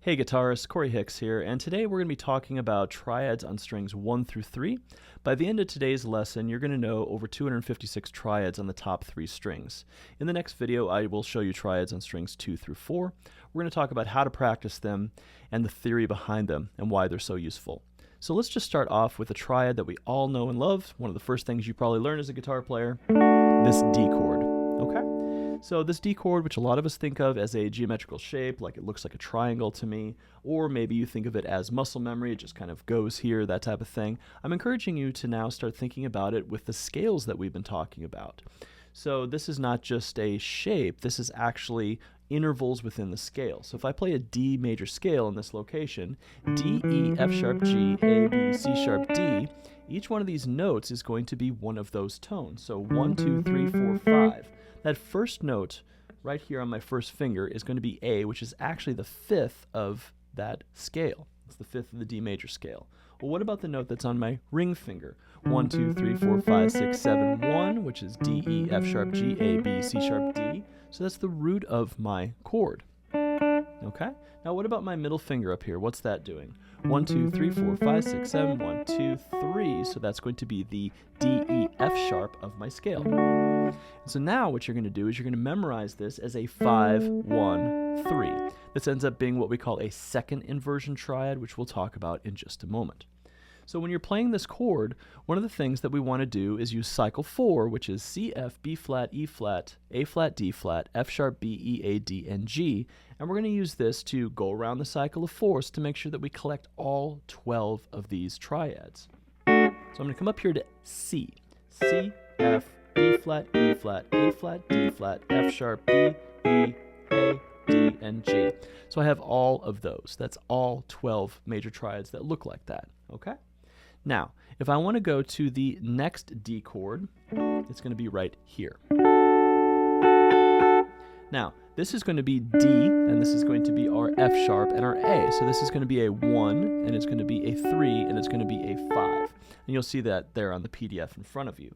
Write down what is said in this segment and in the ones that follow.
Hey guitarists, Corey Hicks here, and today we're going to be talking about triads on strings 1 through 3. By the end of today's lesson, you're going to know over 256 triads on the top 3 strings. In the next video, I will show you triads on strings 2 through 4. We're going to talk about how to practice them and the theory behind them and why they're so useful. So let's just start off with a triad that we all know and love. One of the first things you probably learn as a guitar player, this D chord. Okay? So this D chord, which a lot of us think of as a geometrical shape, like it looks like a triangle to me, or maybe you think of it as muscle memory, it just kind of goes here, that type of thing. I'm encouraging you to now start thinking about it with the scales that we've been talking about. So this is not just a shape, this is actually intervals within the scale. So if I play a D major scale in this location, D, E, F sharp, G, A, B, C sharp, D, each one of these notes is going to be one of those tones. So 1, 2, 3, 4, 5. That first note right here on my first finger is going to be A, which is actually the 5th of that scale. It's the 5th of the D major scale. Well, what about the note that's on my ring finger? 1, 2, 3, 4, 5, 6, 7, 1, which is D, E, F sharp, G, A, B, C sharp, D. So that's the root of my chord. Okay? Now what about my middle finger up here? What's that doing? 1, 2, 3, 4, 5, 6, 7, 1, 2, 3. So that's going to be the D, E, F sharp of my scale. So now what you're going to do is you're going to memorize this as a 5, 1, 3. This ends up being what we call a second inversion triad, which we'll talk about in just a moment. So when you're playing this chord, one of the things that we want to do is use cycle 4, which is C, F, B flat, E flat, A flat, D flat, F sharp, B, E, A, D, and G. And we're going to use this to go around the cycle of 4s to make sure that we collect all 12 of these triads. So I'm going to come up here to C. C, F, B flat, E flat, A flat, D flat, F sharp, B, E, A, D, and G. So I have all of those. That's all 12 major triads that look like that. Okay? Now, if I want to go to the next D chord, it's going to be right here. Now, this is going to be D, and this is going to be our F sharp and our A. So this is going to be a 1, and it's going to be a 3, and it's going to be a 5. And you'll see that there on the PDF in front of you.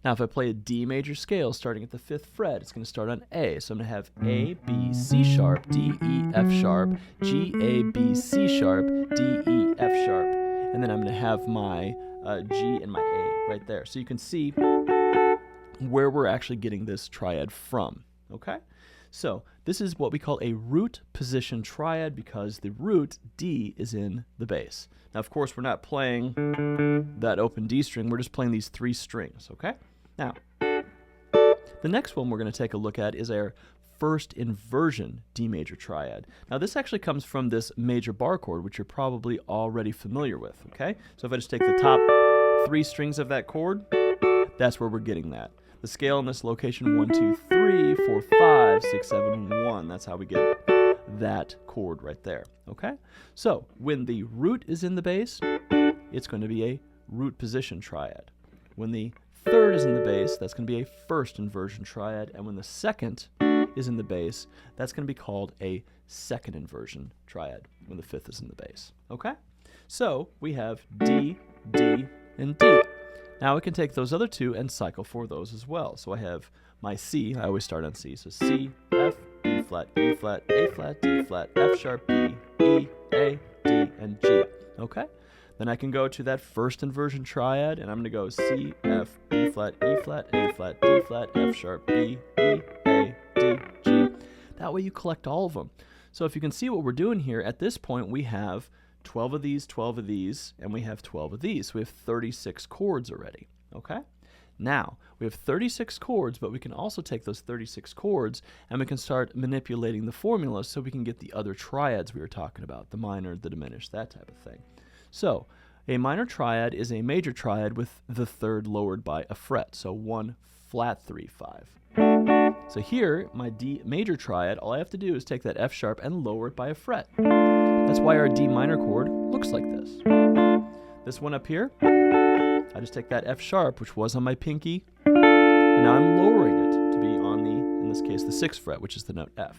Now, if I play a D major scale starting at the 5th fret, it's going to start on A. So I'm going to have A, B, C sharp, D, E, F sharp, G, A, B, C sharp, D, E, F sharp. And then I'm going to have my G and my A right there. So you can see where we're actually getting this triad from. Okay? So this is what we call a root position triad because the root D is in the bass. Now, of course, we're not playing that open D string. We're just playing these 3 strings. Okay? Now, the next one we're going to take a look at is our first inversion D major triad. Now this actually comes from this major bar chord, which you're probably already familiar with, okay? So if I just take the top 3 strings of that chord, that's where we're getting that. The scale in this location, 1, 2, 3, 4, 5, 6, 7, 1. That's how we get that chord right there, okay? So when the root is in the bass, it's going to be a root position triad. When the third is in the bass, that's going to be a first inversion triad, and when the second is in the bass, that's going to be called a second inversion triad when the 5th is in the bass. Okay? So we have D, D, and D. Now we can take those other 2 and cycle for those as well. So I have my C, I always start on C. So C, F, B flat, E flat, A flat, D flat, F sharp, B, E, A, D, and G. Okay? Then I can go to that first inversion triad, and I'm going to go C, F, B flat, E flat, A flat, D flat, F sharp, B, E, A, D, G. That way you collect all of them. So if you can see what we're doing here, at this point we have 12 of these, 12 of these, and we have 12 of these. So we have 36 chords already. Okay? Now, we have 36 chords, but we can also take those 36 chords and we can start manipulating the formula so we can get the other triads we were talking about, the minor, the diminished, that type of thing. So, a minor triad is a major triad with the 3rd lowered by a fret. So 1 flat 3 5. So here, my D major triad, all I have to do is take that F sharp and lower it by a fret. That's why our D minor chord looks like this. This one up here, I just take that F sharp, which was on my pinky, and now I'm lowering it to be on the, in this case, the 6th fret, which is the note F.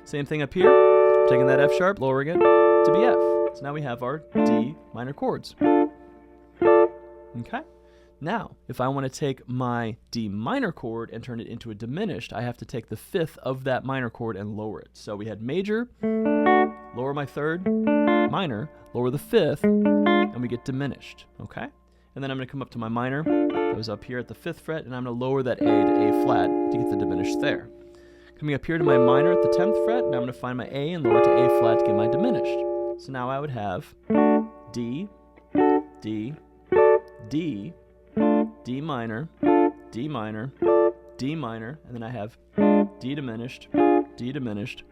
Same thing up here, taking that F sharp, lowering it to be F. So now we have our D minor chords. Okay? Now, if I want to take my D minor chord and turn it into a diminished, I have to take the 5th of that minor chord and lower it. So we had major, lower my third, minor, lower the fifth, and we get diminished, okay? And then I'm going to come up to my minor, that was up here at the 5th fret, and I'm going to lower that A to A flat to get the diminished there. Coming up here to my minor at the 10th fret, now I'm going to find my A and lower it to A flat to get my diminished. So now I would have D, D, D, D minor, D minor, D minor, and then I have D diminished, D diminished,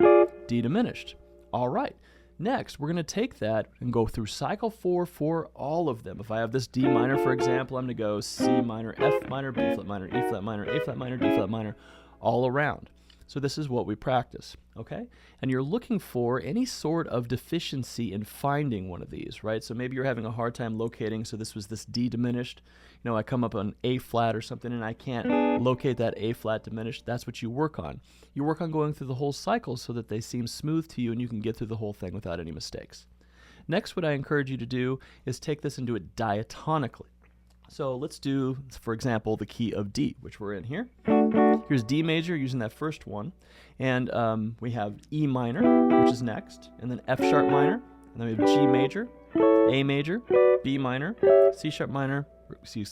D diminished. All right. Next, we're going to take that and go through cycle 4 for all of them. If I have this D minor, for example, I'm going to go C minor, F minor, B flat minor, E flat minor, A flat minor, D flat minor, all around. So this is what we practice, okay? And you're looking for any sort of deficiency in finding one of these, right? So maybe you're having a hard time locating, so this was this D diminished. You know, I come up on A flat or something and I can't locate that A flat diminished. That's what you work on. You work on going through the whole cycle so that they seem smooth to you and you can get through the whole thing without any mistakes. Next, what I encourage you to do is take this and do it diatonically. So let's do, for example, the key of D, which we're in here. Here's D major using that first one, and we have E minor, which is next, and then F sharp minor, and then we have G major, A major, B minor, C sharp minor, C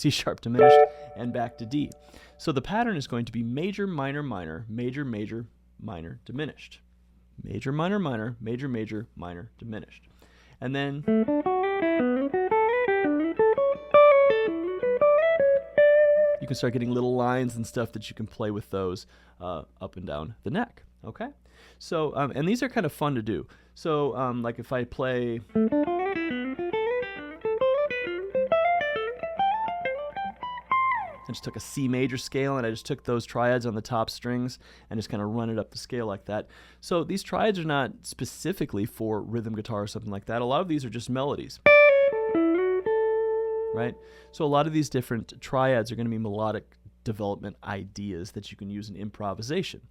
sharp diminished, and back to D. So the pattern is going to be major, minor, minor, major, major, minor, diminished. Major, minor, minor, major, major, minor, diminished. And then you can start getting little lines and stuff that you can play with those up and down the neck, okay? So, and these are kind of fun to do. So, like if I play, I just took a C major scale and I just took those triads on the top strings and just kind of run it up the scale like that. So these triads are not specifically for rhythm guitar or something like that. A lot of these are just melodies. Right? So a lot of these different triads are going to be melodic development ideas that you can use in improvisation.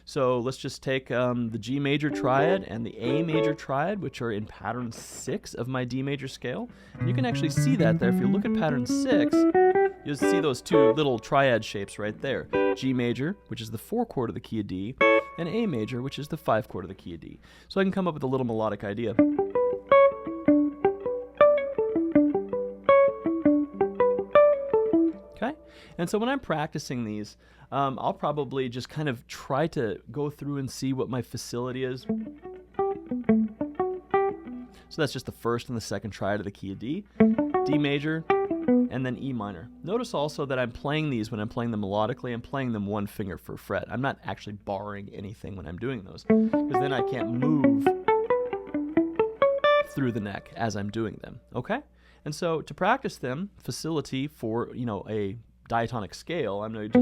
So let's just take the G major triad and the A major triad, which are in pattern 6 of my D major scale. And you can actually see that there. If you look at pattern 6, you'll see those two little triad shapes right there. G major, which is the 4 chord of the key of D, and A major, which is the 5 chord of the key of D. So I can come up with a little melodic idea. Okay? And so when I'm practicing these, I'll probably just kind of try to go through and see what my facility is. So that's just the first and the second triad of the key of D, D major, and then E minor. Notice also that I'm playing these when I'm playing them melodically. I'm playing them one finger per fret. I'm not actually barring anything when I'm doing those, because then I can't move through the neck as I'm doing them, okay? And so to practice them, facility for, you know, a diatonic scale, I'm going to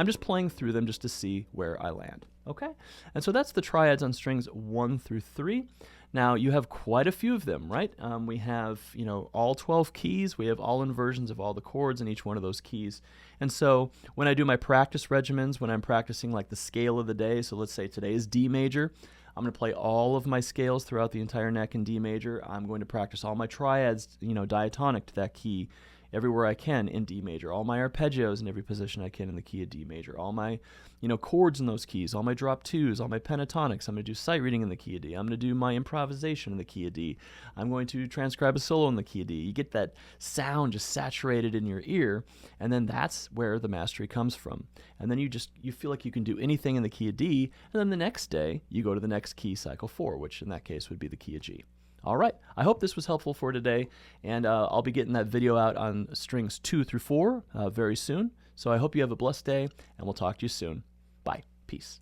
just playing through them just to see where I land, okay? And so that's the triads on strings 1 through 3. Now you have quite a few of them, right? We have, you know, all 12 keys. We have all inversions of all the chords in each one of those keys. And so when I do my practice regimens, when I'm practicing like the scale of the day, so let's say today is D major, I'm going to play all of my scales throughout the entire neck in D major. I'm going to practice all my triads, you know, diatonic to that key everywhere I can in D major, all my arpeggios in every position I can in the key of D major, all my, you know, chords in those keys, all my drop twos, all my pentatonics. I'm going to do sight reading in the key of D. I'm going to do my improvisation in the key of D. I'm going to transcribe a solo in the key of D. You get that sound just saturated in your ear, and then that's where the mastery comes from. And then you feel like you can do anything in the key of D, and then the next day you go to the next key, cycle 4, which in that case would be the key of G. All right, I hope this was helpful for today, and I'll be getting that video out on strings 2 through 4 very soon. So I hope you have a blessed day, and we'll talk to you soon. Bye. Peace.